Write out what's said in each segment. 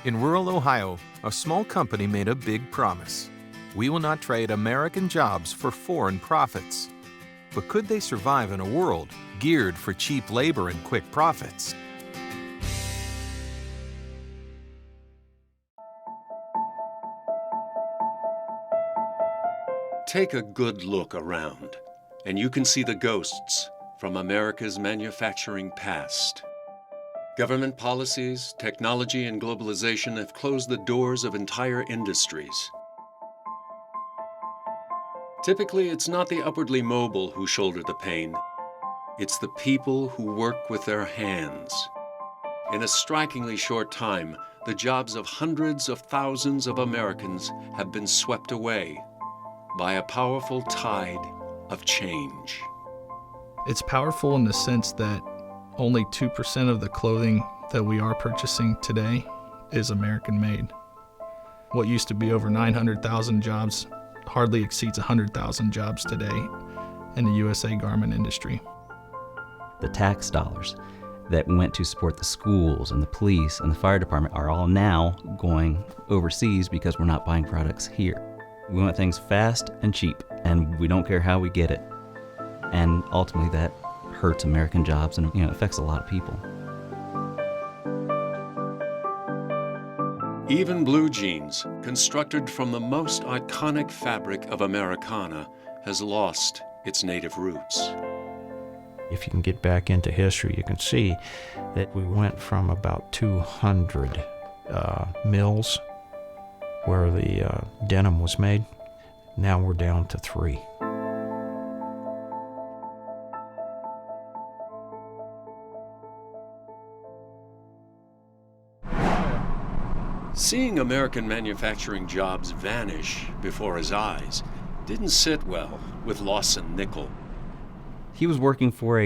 In rural Ohio, a small company made a big promise. We will not trade American jobs for foreign profits. But could they survive in a world geared for cheap labor and quick profits? Take a good look around, and you can see the ghosts from America's manufacturing past. Government policies, technology, and globalization have closed the doors of entire industries. Typically, it's not the upwardly mobile who shoulder the pain. It's the people who work with their hands. In a strikingly short time, the jobs of hundreds of thousands of Americans have been swept away by a powerful tide of change. It's powerful in the sense that only 2% of the clothing that we are purchasing today is American made. What used to be over 900,000 jobs hardly exceeds 100,000 jobs today in the USA garment industry. The tax dollars that went to support the schools and the police and the fire department are all now going overseas because we're not buying products here. We want things fast and cheap, and we don't care how we get it. And ultimately that hurts American jobs and affects a lot of people. Even blue jeans, constructed from the most iconic fabric of Americana, has lost its native roots. If you can get back into history, you can see that we went from about 200 mills where the denim was made. Now we're down to 3. Seeing American manufacturing jobs vanish before his eyes didn't sit well with Lawson Nickel. He was working for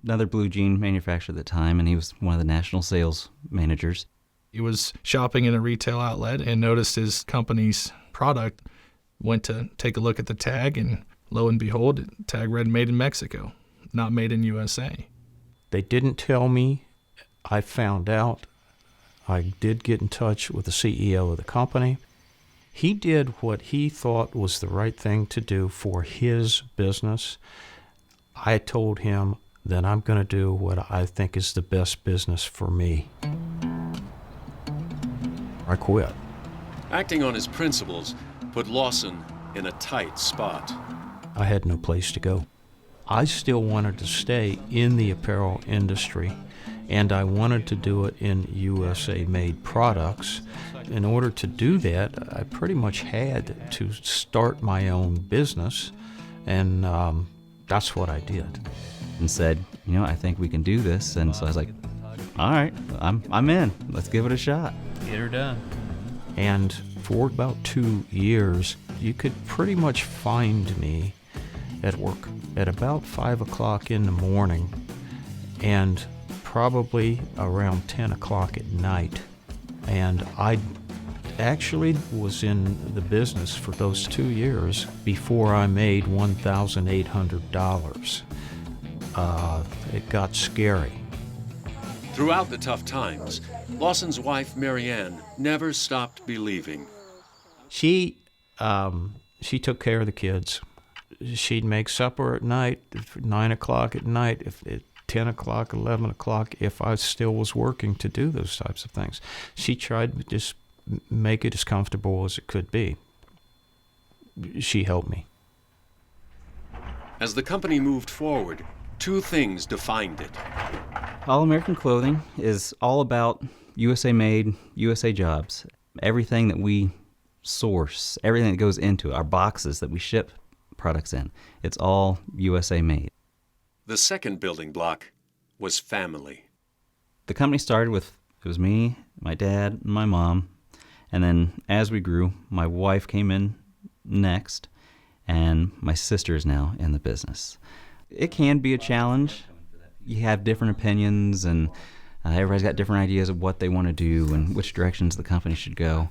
another blue jean manufacturer at the time, and he was one of the national sales managers. He was shopping in a retail outlet and noticed his company's product, went to take a look at the tag, and lo and behold, tag read made in Mexico, not made in USA. They didn't tell me. I found out. I did get in touch with the CEO of the company. He did what he thought was the right thing to do for his business. I told him that I'm going to do what I think is the best business for me. I quit. Acting on his principles put Lawson in a tight spot. I had no place to go. I still wanted to stay in the apparel industry, and I wanted to do it in USA-made products. In order to do that, I pretty much had to start my own business, and that's what I did. And said, I think we can do this. And so I was like, all right, I'm in. Let's give it a shot. Get her done. And for about 2 years, you could pretty much find me at work at about 5 o'clock in the morning and probably around 10 o'clock at night. And I actually was in the business for those 2 years before I made $1,800. It got scary. Throughout the tough times, Lawson's wife, Marianne, never stopped believing. She took care of the kids. She'd make supper at night, 9 o'clock at night, if at 10 o'clock, 11 o'clock, if I still was working to do those types of things. She tried to just make it as comfortable as it could be. She helped me. As the company moved forward, 2 things defined it. All American Clothing is all about USA made, USA jobs. Everything that we source, everything that goes into our boxes that we ship products in, it's all USA made. The second building block was family. The company started with, it was me, my dad, and my mom. And then as we grew, my wife came in next, and my sister is now in the business. It can be a challenge. You have different opinions, and everybody's got different ideas of what they want to do and which directions the company should go.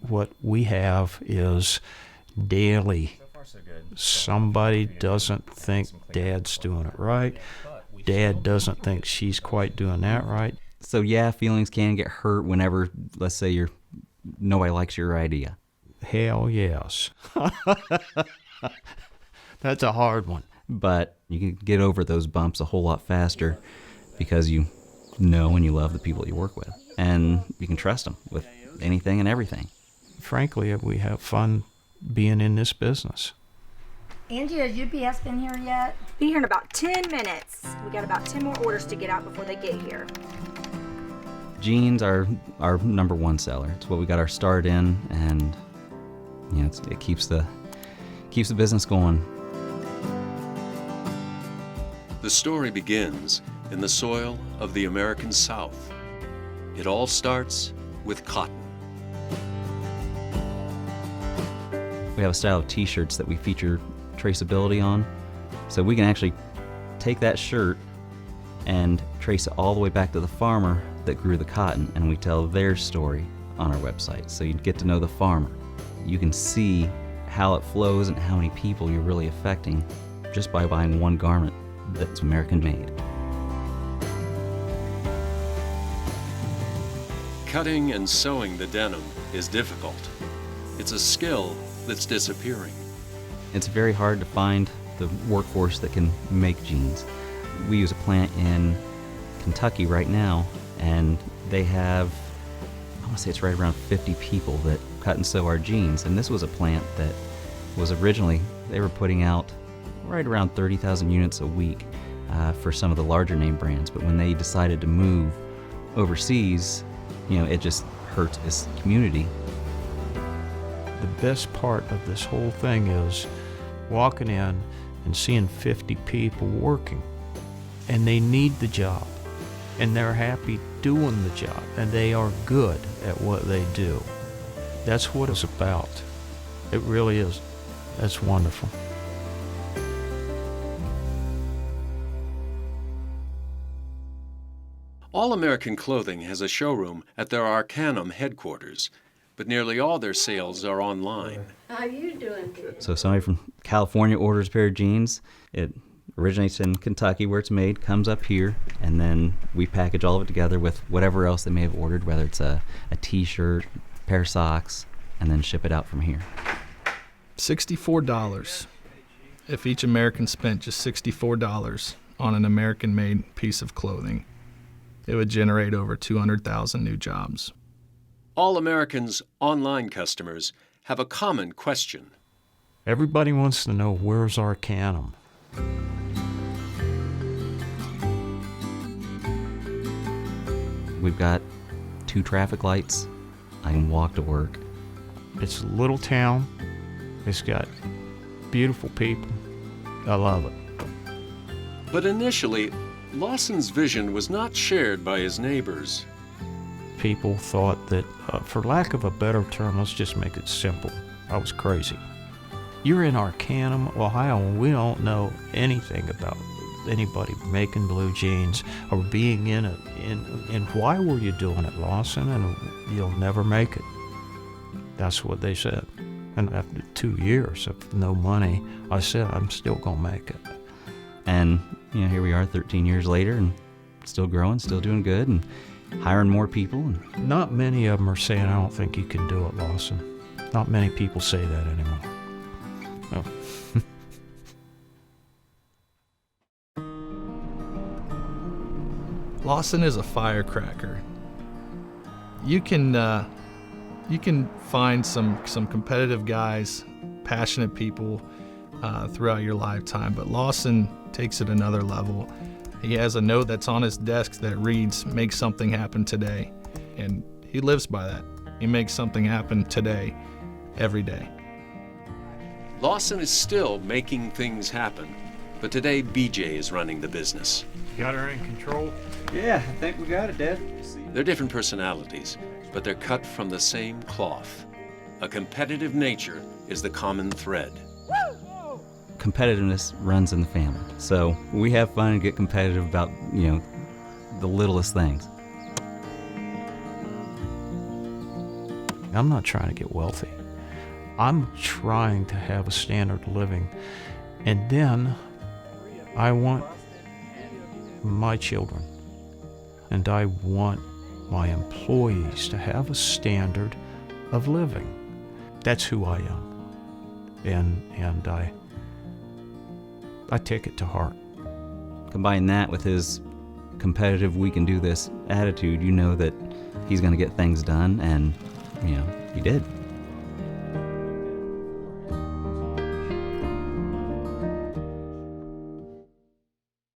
What we have is daily. Somebody doesn't think Dad's doing it right. Dad doesn't think she's quite doing that right. So yeah, feelings can get hurt whenever, let's say, nobody likes your idea. Hell yes. That's a hard one. But you can get over those bumps a whole lot faster because you know and you love the people you work with. And you can trust them with anything and everything. Frankly, we have fun being in this business. Angie, has UPS been here yet? Be here in about 10 minutes. We got about 10 more orders to get out before they get here. Jeans are our number one seller. It's what we got our start in, and it keeps the business going. The story begins in the soil of the American South. It all starts with cotton. We have a style of t-shirts that we feature traceability on, so we can actually take that shirt and trace it all the way back to the farmer that grew the cotton, and we tell their story on our website, so you get to know the farmer. You can see how it flows and how many people you're really affecting just by buying one garment that's American made. Cutting and sewing the denim is difficult. It's a skill that's disappearing. It's very hard to find the workforce that can make jeans. We use a plant in Kentucky right now, and they have, I want to say it's right around 50 people that cut and sew our jeans. And this was a plant that was originally, they were putting out right around 30,000 units a week for some of the larger name brands. But when they decided to move overseas, it just hurts this community. The best part of this whole thing is walking in and seeing 50 people working, and they need the job, and they're happy doing the job, and they are good at what they do. That's what it's about. It really is. That's wonderful. All American Clothing has a showroom at their Arcanum headquarters, but nearly all their sales are online. How you doing? So somebody from California orders a pair of jeans. It originates in Kentucky where it's made, comes up here, and then we package all of it together with whatever else they may have ordered, whether it's a t-shirt, pair of socks, and then ship it out from here. $64. If each American spent just $64 on an American-made piece of clothing, it would generate over 200,000 new jobs. All Americans' online customers have a common question. Everybody wants to know, where's Arcanum? We've got 2 traffic lights. I can walk to work. It's a little town. It's got beautiful people. I love it. But initially, Lawson's vision was not shared by his neighbors. People thought that, for lack of a better term, let's just make it simple, I was crazy. You're in Arcanum, Ohio, and we don't know anything about anybody making blue jeans or being in it. And why were you doing it, Lawson? And you'll never make it. That's what they said. And after 2 years of no money, I said, I'm still going to make it. And, here we are 13 years later and still growing, still doing good, and hiring more people. And not many of them are saying, I don't think you can do it, Lawson. Not many people say that anymore. Oh. Lawson is a firecracker. You can find some competitive guys, passionate people throughout your lifetime, but Lawson takes it another level. He has a note that's on his desk that reads, "Make something happen today," and he lives by that. He makes something happen today, every day. Lawson is still making things happen, but today BJ is running the business. Got her in control? yeah, I think we got it, Dad. They're different personalities, but they're cut from the same cloth. A competitive nature is the common thread. Competitiveness runs in the family. So we have fun and get competitive about, the littlest things. I'm not trying to get wealthy. I'm trying to have a standard of living. And then I want my children, And I want my employees to have a standard of living. That's who I am. And I take it to heart. Combine that with his competitive, we can do this attitude, you know that he's going to get things done, and, he did.